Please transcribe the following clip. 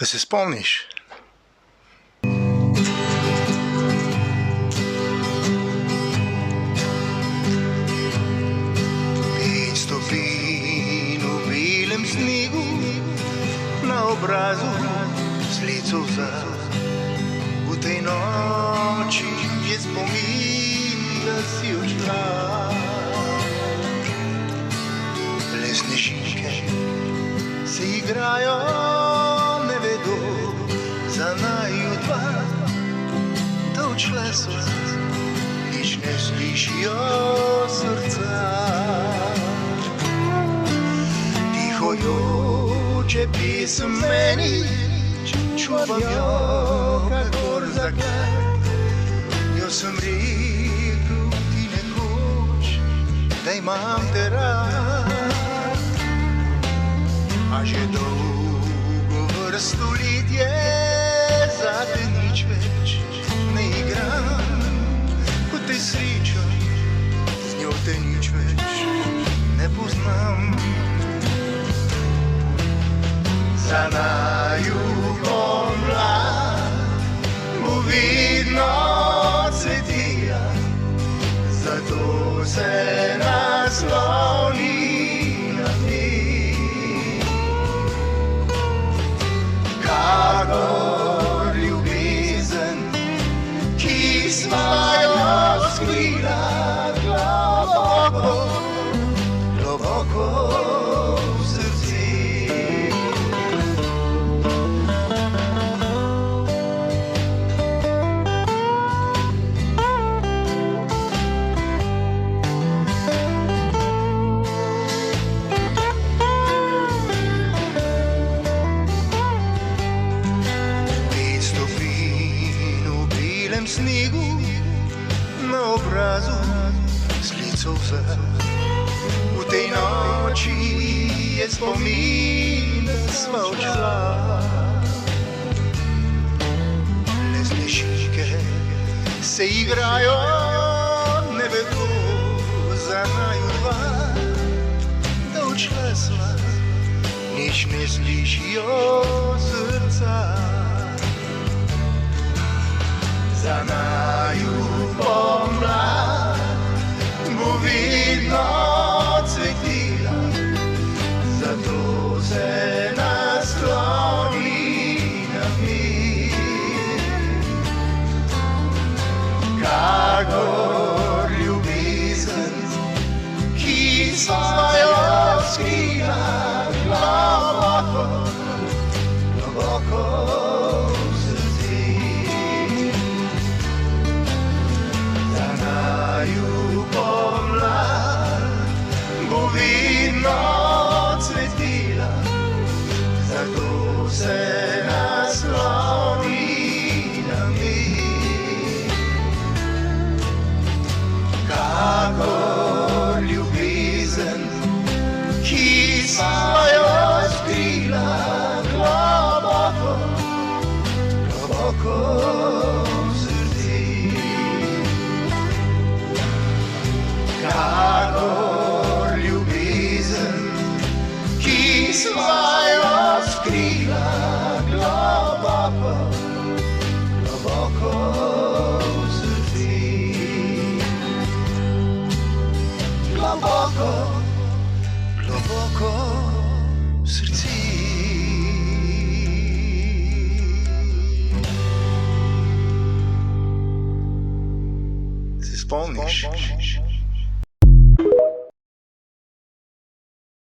Da se spomniš? Pet stopinj v belem snegu, na obrazu slico vzad. V tej noči je spomin, da si odšla. Lesne šinke se igrajo, ne vedo za naju dva. Da odšla so, nič ne slišijo srca. Tiho joče pesem meni, čuvam jo kakor zaklad. Jo sem rekel ti nekoč, da imam te rad. A že dolgo vrsto let je, zate nič več ne igram. Ko te srečam, z njo te nič več ne poznam. Za naju pomlad bo vedno cvetila, zato se nasloni na nje. Kakor ljubezen, ki sva jo skrila globoko, globoko v srce. Snegu na obrazu slico vzad. V tej noči je spomin, da sva odšla. Lesne šinke se igrajo, ne vedo za naju dva. Da odšla sva, nič ne slišijo srca. Za naju pomlad bo vedno cvetila, zato se nasloni na mir. Kakor ljubezen, ki sva jo skrila globoko, globoko v srce. Pomlad bo vedno cvetila, zato se nasloni na mir. Kakor ljubezen, ki sva jo skrila globoko, globoko v srce. Kakor ljubezen, ki sva jo skrila globoko, globoko v srce. Globoko, globoko v srce. Se spomniš?